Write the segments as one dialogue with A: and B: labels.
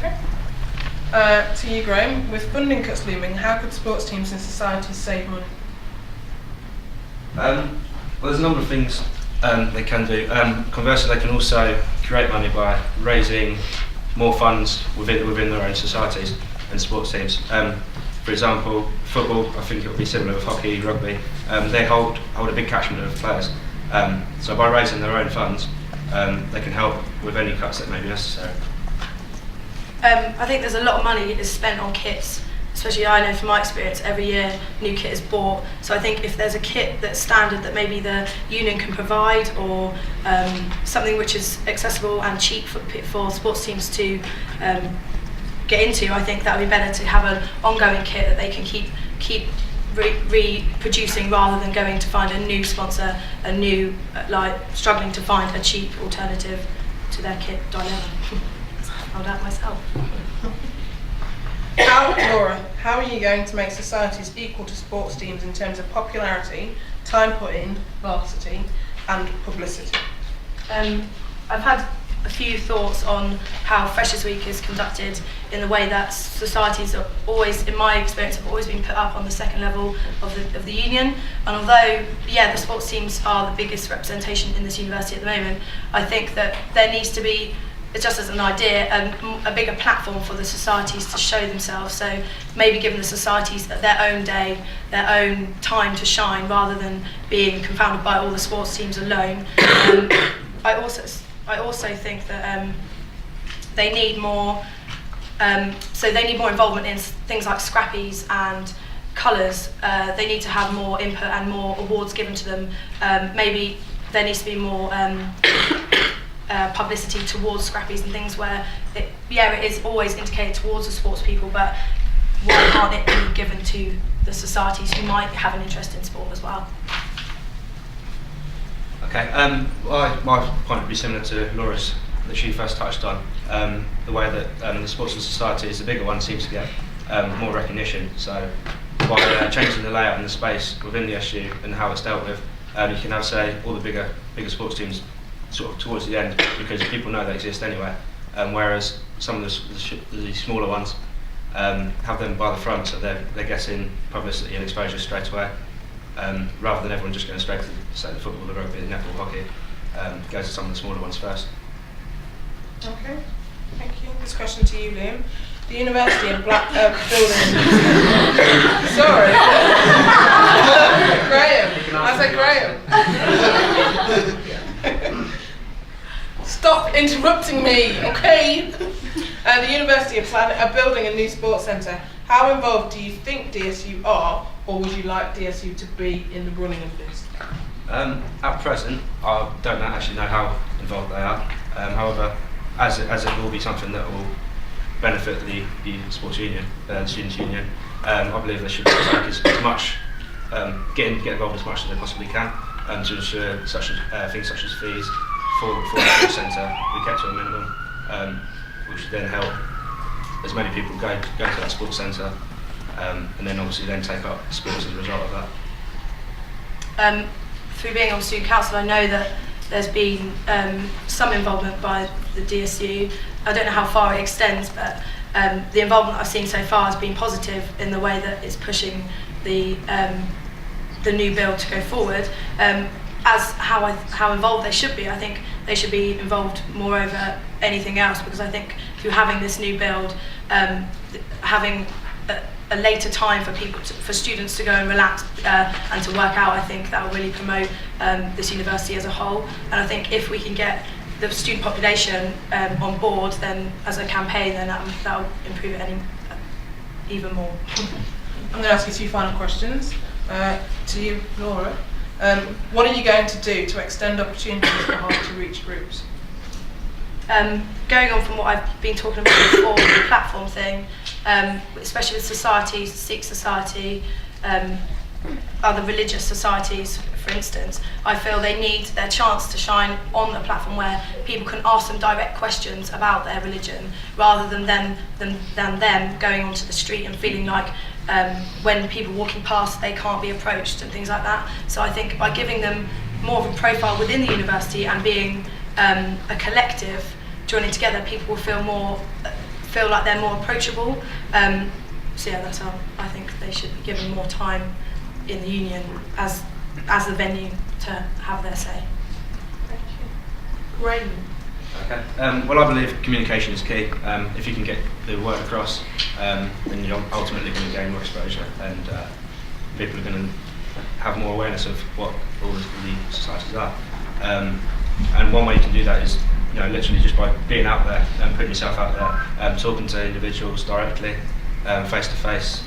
A: Okay. To you, Graham, with funding cuts looming, how could sports teams and societies save money?
B: Well, there's a number of things they can do. Conversely, they can also create money by raising more funds within their own societies and sports teams. For example, football, I think it would be similar with hockey, rugby. They hold a big catchment of players. So by raising their own funds, they can help with any cuts that may be necessary.
C: I think there's a lot of money is spent on kits, especially I know from my experience, every year new kit is bought. So I think if there's a kit that's standard that maybe the union can provide, or something which is accessible and cheap for sports teams to get into, I think that would be better to have an ongoing kit that they can keep reproducing, rather than going to find a new sponsor, struggling to find a cheap alternative to their kit dilemma. Found out myself.
A: Laura, how are you going to make societies equal to sports teams in terms of popularity, time put in, varsity, and publicity?
C: I've had a few thoughts on how Freshers Week is conducted, in the way that societies are always, in my experience, have always been put up on the second level of the union. And although, the sports teams are the biggest representation in this university at the moment, I think that there needs to be, just as an idea, a bigger platform for the societies to show themselves. So maybe giving the societies their own day, their own time to shine, rather than being confounded by all the sports teams alone. I also think that they need more. So they need more involvement in things like scrappies and colours. They need to have more input and more awards given to them. Maybe there needs to be more publicity towards scrappies and things where it is always indicated towards the sports people, but why can't it be given to the societies who might have an interest in sport as well?
B: Okay, my point would be similar to Laura's that she first touched on. The way that the sports and societies, the bigger one, seems to get more recognition. So by changing the layout and the space within the SU and how it's dealt with, you can have, say, all the bigger sports teams sort of towards the end, because people know they exist anyway. Whereas some of the smaller ones have them by the front, so they're getting publicity and exposure straight away. Rather than everyone just going straight to, say, the football, the rugby, the netball, hockey, go to some of the smaller ones first.
A: Okay, thank you. This question to you, Liam. The university and building. Sorry. Graham. I said Graham. Stop interrupting me, okay? The university are building a new sports centre. How involved do you think DSU are, or would you like DSU to be in the running of this?
B: At present, I don't actually know how involved they are. However, as it will be something that will benefit the sports union, the students' union, I believe they should take as much, get involved as much as they possibly can, to ensure things such as fees for the sports centre be kept to a minimum, which would then help as many people go to that sports centre, and then obviously then take up sports as a result of that.
C: Through being on student council, I know that there's been some involvement by the DSU. I don't know how far it extends, but the involvement I've seen so far has been positive in the way that it's pushing the new bill to go forward. As how involved they should be, I think they should be involved more over anything else, because I think through having this new build, having a later time for students to go and relax and to work out, I think that will really promote this university as a whole. And I think if we can get the student population on board, then as a campaign, then that will improve it even more.
A: I'm going to ask you two final questions. To you, Laura. What are you going to do to extend opportunities for hard-to-reach groups?
C: Going on from what I've been talking about before, the platform thing, especially with societies, Sikh society, other religious societies, for instance, I feel they need their chance to shine on a platform where people can ask them direct questions about their religion, rather than them going onto the street and feeling like when people walking past they can't be approached and things like that. So I think by giving them more of a profile within the university and being a collective, joining together, people will feel like they're more approachable. So yeah, that's how I think they should be given more time in the union as the venue to have their say.
A: Thank you. Graham.
B: Okay. Well, I believe communication is key. If you can get the word across, then you're ultimately going to gain more exposure, and people are going to have more awareness of what all of the societies are. And one way you can do that is, literally just by being out there and putting yourself out there, talking to individuals directly, face to face,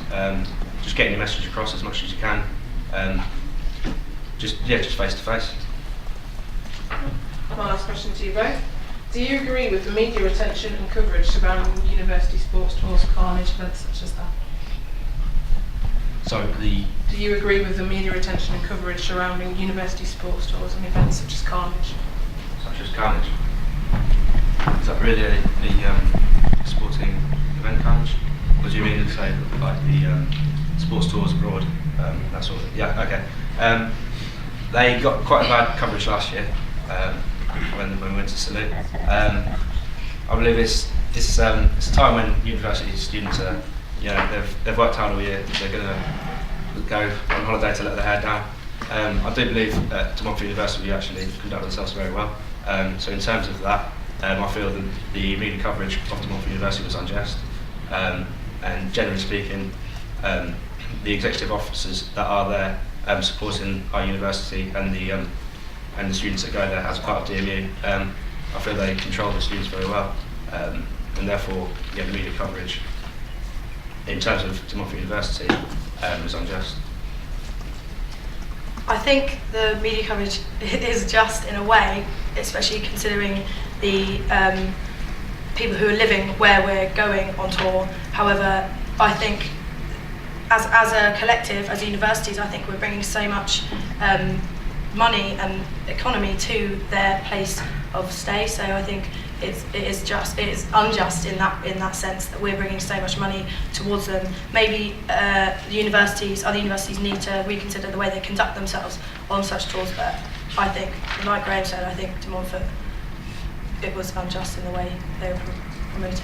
B: just getting your message across as much as you can. Just face to face.
A: My last question to you both. Do you agree with the media attention and coverage surrounding university sports tours, carnage, events such as that?
B: So
A: Do you agree with the media attention and coverage surrounding university sports tours and events such as carnage?
B: such as carnage. Is that really a sporting event, carnage? Or do you mean to say like the sports tours abroad, that sort of thing? Yeah, okay. They got quite a bad coverage last year when we went to Salute. I believe it's a time when university students are, they've worked hard all year. They're going to go on holiday to let their hair down. I do believe at De Montfort University we actually conduct ourselves very well. So in terms of that, I feel that the media coverage of De Montfort University was unjust. And generally speaking, the executive officers that are there supporting our university and the students that go there as part of DMU, I feel they control the students very well, and therefore the media coverage in terms of De Montfort University is unjust.
C: I think the media coverage is just in a way, especially considering the people who are living where we're going on tour. However, I think as a collective, as universities, I think we're bringing so much money and economy to their place of stay. So I think it is unjust in that sense that we're bringing so much money towards them. Maybe other universities need to reconsider the way they conduct themselves on such tours. But I think, like Graham said, I think De Montfort, it was unjust in the way they were promoted.